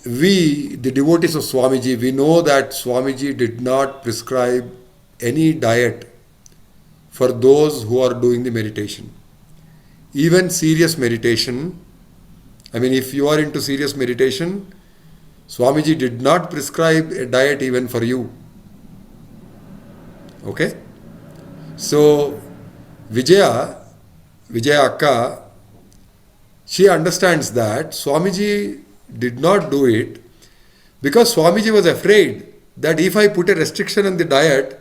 we, the devotees of Swamiji, we know that Swamiji did not prescribe any diet for those who are doing the meditation. Even serious meditation, I mean, if you are into serious meditation, Swamiji did not prescribe a diet even for you. Okay? So, Vijaya Akka, she understands that Swamiji did not do it because Swamiji was afraid that if I put a restriction on the diet,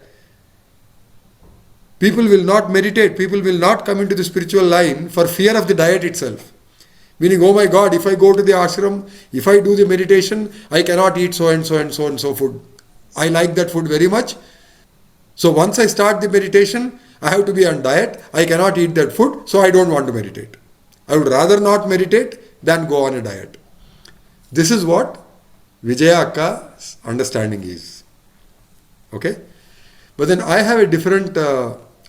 people will not meditate, people will not come into the spiritual line for fear of the diet itself. Meaning, oh my God, if I go to the ashram, if I do the meditation, I cannot eat so and so and so and so food. I like that food very much. So once I start the meditation, I have to be on diet. I cannot eat that food, so I don't want to meditate. I would rather not meditate than go on a diet. This is what Vijaya Akka's understanding is. Okay? But then I have a different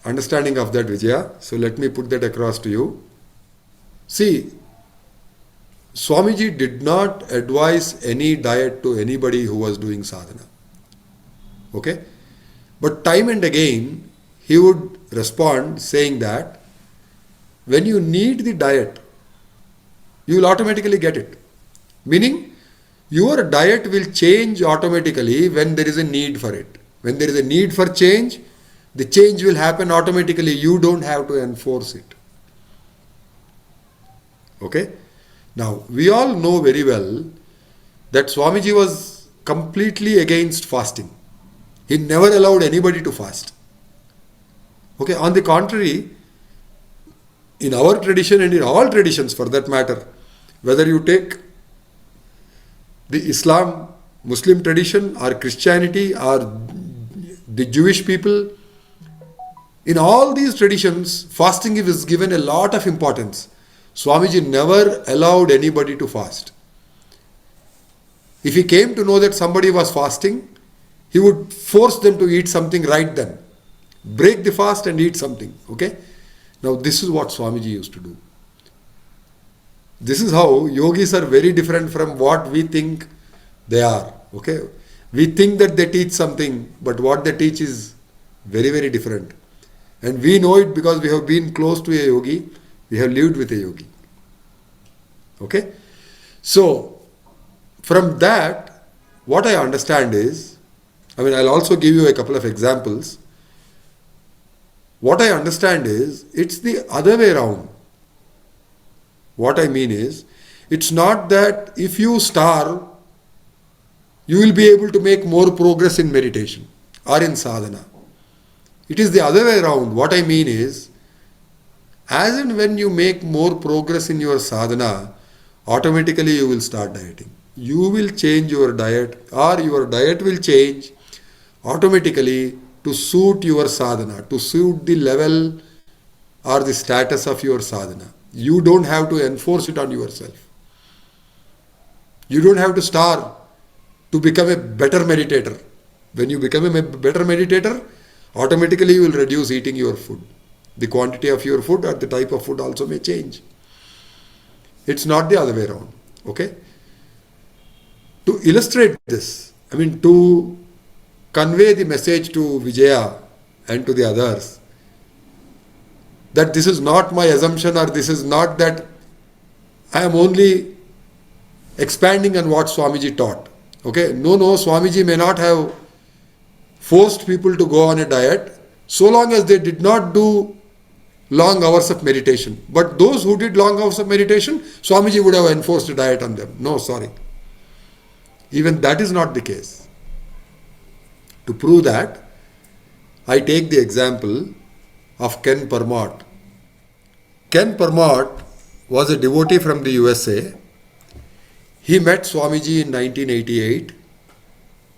understanding of that, Vijaya. So let me put that across to you. See, Swamiji did not advise any diet to anybody who was doing sadhana. Okay? But time and again, he would respond saying that when you need the diet, you will automatically get it. Meaning, your diet will change automatically when there is a need for it. When there is a need for change, the change will happen automatically. You don't have to enforce it. Okay? Now, we all know very well that Swamiji was completely against fasting. He never allowed anybody to fast. Okay? On the contrary, in our tradition and in all traditions for that matter, whether you take the Islam, Muslim tradition or Christianity or the Jewish people, in all these traditions, fasting is given a lot of importance. Swamiji never allowed anybody to fast. If he came to know that somebody was fasting, he would force them to eat something right then. Break the fast and eat something. Okay? Now this is what Swamiji used to do. This is how yogis are very different from what we think they are. Okay? We think that they teach something, but what they teach is very, very different. And we know it because we have been close to a yogi, we have lived with a yogi. Okay? So, from that, what I understand is, I'll also give you a couple of examples. What I understand is, it's the other way around. What I mean is, it's not that if you starve, you will be able to make more progress in meditation or in sadhana. It is the other way around. What I mean is, as and when you make more progress in your sadhana, automatically you will start dieting. You will change your diet, or your diet will change automatically to suit your sadhana, to suit the level or the status of your sadhana. You don't have to enforce it on yourself. You don't have to starve to become a better meditator. When you become a better meditator, automatically you will reduce eating your food. The quantity of your food or the type of food also may change. It's not the other way around. Okay? To illustrate this, to convey the message to Vijaya and to the others, that this is not my assumption, or this is not that I am only expanding on what Swamiji taught. Okay? No, Swamiji may not have forced people to go on a diet so long as they did not do long hours of meditation. But those who did long hours of meditation, Swamiji would have enforced a diet on them. No, sorry. Even that is not the case. To prove that, I take the example of Ken Parmot. Ken Parmot was a devotee from the USA. He met Swamiji in 1988.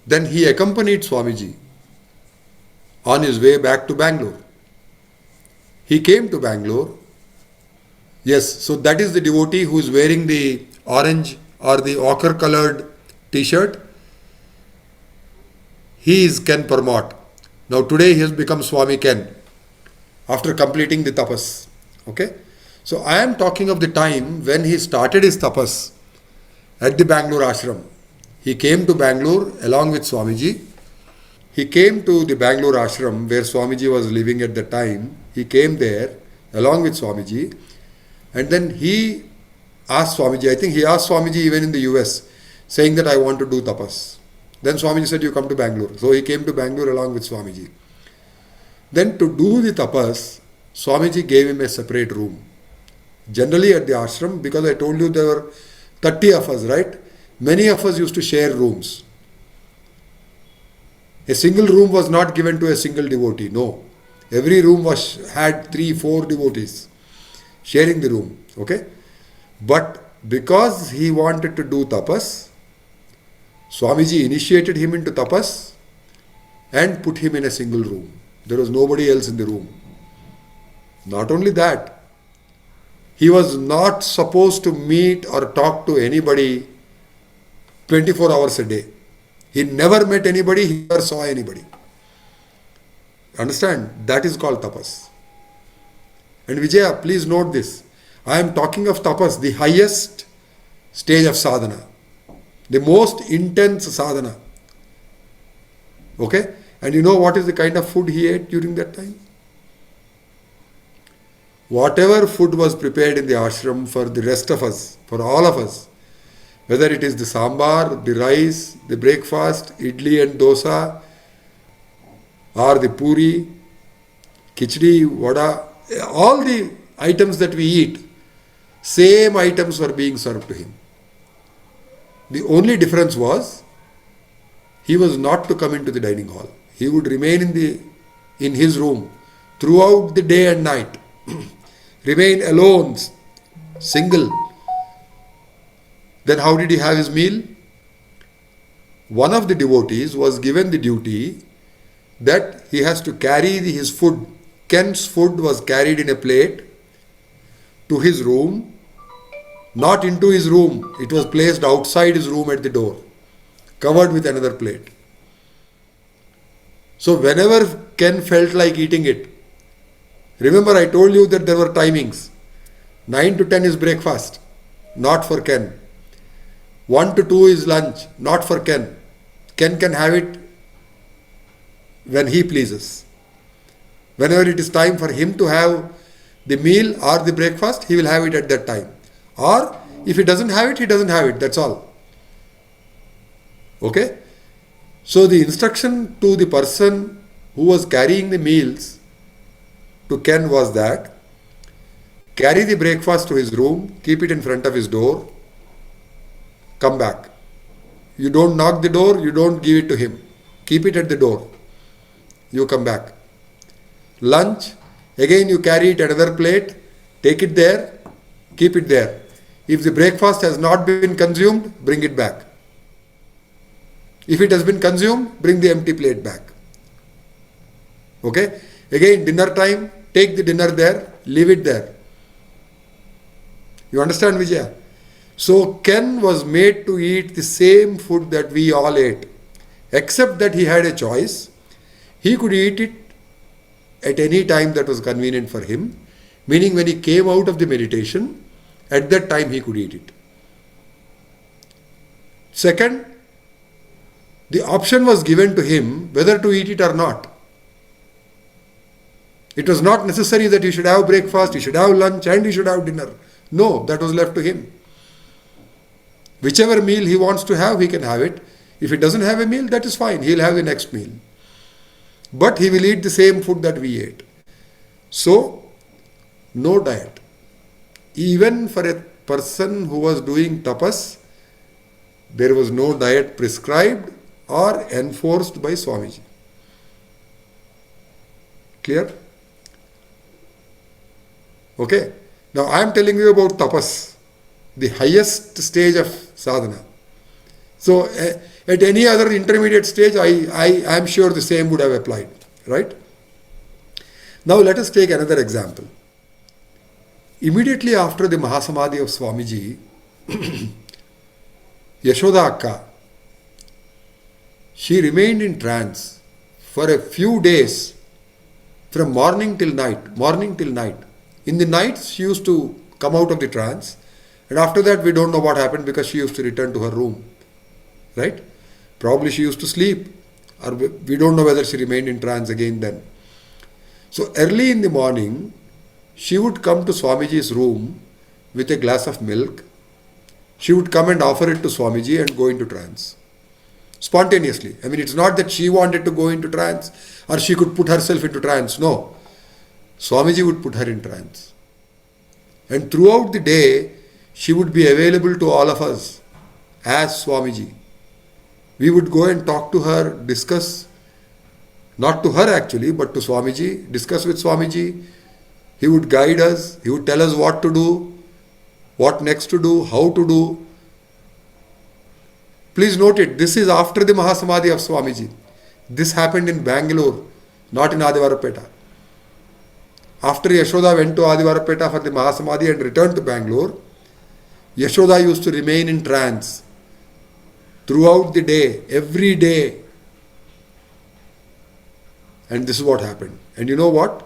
Then he accompanied Swamiji on his way back to Bangalore. He came to Bangalore. Yes, so that is the devotee who is wearing the orange or the ochre colored t-shirt. He is Ken Parmot. Now today he has become Swami Ken after completing the tapas. Okay? So I am talking of the time when he started his tapas at the Bangalore ashram. He came to Bangalore along with Swamiji. He came to the Bangalore ashram where Swamiji was living at the time. He came there along with Swamiji, and then he asked Swamiji, I think he asked Swamiji even in the US, saying that I want to do tapas. Then Swamiji said, you come to Bangalore. So he came to Bangalore along with Swamiji. Then to do the tapas, Swamiji gave him a separate room. Generally at the ashram, because I told you there were 30 of us, right? Many of us used to share rooms. A single room was not given to a single devotee. No. Every room had 3-4 devotees sharing the room. Okay? But because he wanted to do tapas, Swamiji initiated him into tapas and put him in a single room. There was nobody else in the room. Not only that, he was not supposed to meet or talk to anybody 24 hours a day. He never met anybody, he never saw anybody. Understand? That is called tapas. And Vijaya, please note this. I am talking of tapas, the highest stage of sadhana. The most intense sadhana. Okay? And you know what is the kind of food he ate during that time? Whatever food was prepared in the ashram for the rest of us, for all of us, whether it is the sambar, the rice, the breakfast, idli and dosa, or the puri, khichdi, vada, all the items that we eat, same items were being served to him. The only difference was, he was not to come into the dining hall. He would remain in his room throughout the day and night. Remain alone, single. Then how did he have his meal? One of the devotees was given the duty that he has to carry his food. Ken's food was carried in a plate to his room, not into his room. It was placed outside his room at the door, covered with another plate. So whenever Ken felt like eating it, remember I told you that there were timings. 9 to 10 is breakfast, not for Ken. 1 to 2 is lunch, not for Ken. Ken can have it when he pleases. Whenever it is time for him to have the meal or the breakfast, he will have it at that time. Or if he doesn't have it, he doesn't have it. That's all. Okay? So the instruction to the person who was carrying the meals to Ken was that carry the breakfast to his room, keep it in front of his door, come back. You don't knock the door, you don't give it to him. Keep it at the door. You come back. Lunch, again you carry it another plate, take it there, keep it there. If the breakfast has not been consumed, bring it back. If it has been consumed, bring the empty plate back. Okay? Again, dinner time, take the dinner there, leave it there. You understand, Vijaya? So Ken was made to eat the same food that we all ate, except that he had a choice. He could eat it at any time that was convenient for him, meaning when he came out of the meditation, at that time he could eat it. Second, the option was given to him whether to eat it or not. It was not necessary that he should have breakfast, he should have lunch and he should have dinner. No, that was left to him. Whichever meal he wants to have, he can have it. If he doesn't have a meal, that is fine. He'll have the next meal. But he will eat the same food that we ate. So, no diet. Even for a person who was doing tapas, there was no diet prescribed or enforced by Swamiji. Clear? Okay. Now I am telling you about tapas, the highest stage of sadhana. So at any other intermediate stage, I am sure the same would have applied. Right? Now let us take another example. Immediately after the Mahasamadhi of Swamiji, Yashoda Akka, she remained in trance for a few days, from morning till night. In the nights, she used to come out of the trance, and after that we don't know what happened because she used to return to her room right? Probably she used to sleep, or we don't know whether she remained in trance again then. So early in the morning, she would come to Swamiji's room with a glass of milk. She would come and offer it to Swamiji and go into trance. Spontaneously. I mean, it's not that she wanted to go into trance or she could put herself into trance. No. Swamiji would put her in trance. And throughout the day, she would be available to all of us as Swamiji. We would go and talk to her, discuss, not to her actually, but to Swamiji, discuss with Swamiji. He would guide us, he would tell us what to do, what next to do, how to do. Please note it, this is after the Mahasamadhi of Swamiji. This happened in Bangalore, not in Adivarapeta. After Yashoda went to Adivarapeta for the Mahasamadhi and returned to Bangalore, Yashoda used to remain in trance throughout the day, every day. And this is what happened. And you know what?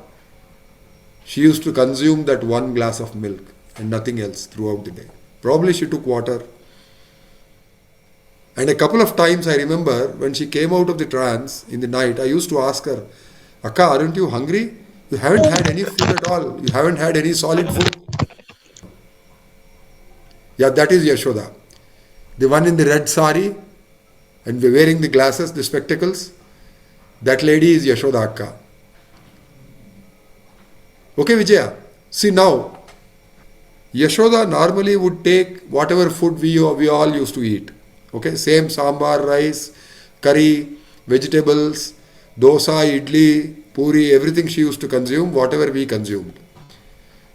She used to consume that one glass of milk and nothing else throughout the day. Probably she took water. And a couple of times I remember when she came out of the trance in the night, I used to ask her, Akka, aren't you hungry? You haven't had any food at all. You haven't had any solid food. Yeah, that is Yashoda. The one in the red sari and wearing the glasses, the spectacles, that lady is Yashoda Akka. Okay, Vijaya. See now, Yashoda normally would take whatever food we all used to eat. Okay, same sambar, rice, curry, vegetables, dosa, idli, puri, everything she used to consume, whatever we consumed.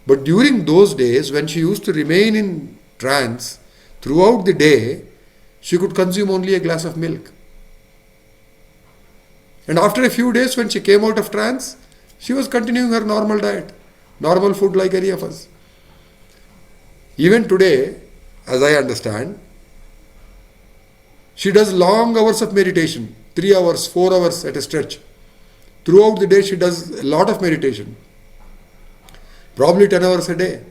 But during those days, when she used to remain in trance, throughout the day, she could consume only a glass of milk. And after a few days, when she came out of trance, she was continuing her normal diet, normal food like any of us. Even today, as I understand, she does long hours of meditation, 3 hours, 4 hours at a stretch. Throughout the day, she does a lot of meditation, probably 10 hours a day.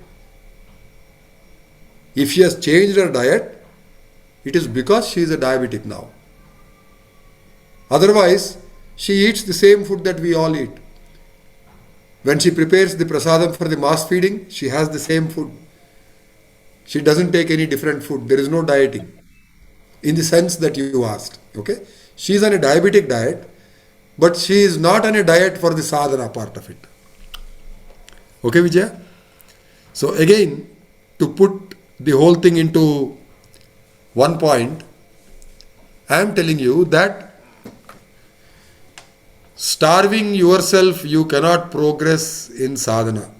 If she has changed her diet, it is because she is a diabetic now. Otherwise, she eats the same food that we all eat. When she prepares the prasadam for the mass feeding, she has the same food. She doesn't take any different food. There is no dieting in the sense that you asked. Okay? She is on a diabetic diet, but she is not on a diet for the sadhana part of it. Okay, Vijaya? So again, to put the whole thing into one point, I am telling you that starving yourself, you cannot progress in sadhana.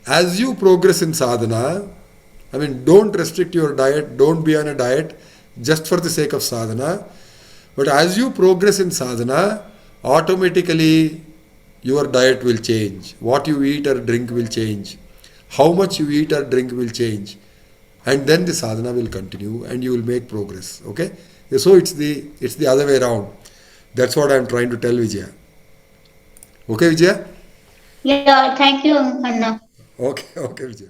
As you progress in sadhana, I mean, don't restrict your diet, don't be on a diet just for the sake of sadhana. But as you progress in sadhana, automatically your diet will change. What you eat or drink will change. How much you eat or drink will change. And then the sadhana will continue and you will make progress. Okay? So it's the other way around. That's what I am trying to tell Vijaya. Okay, Vijaya? Yeah, thank you, Anna. Okay, Vijaya.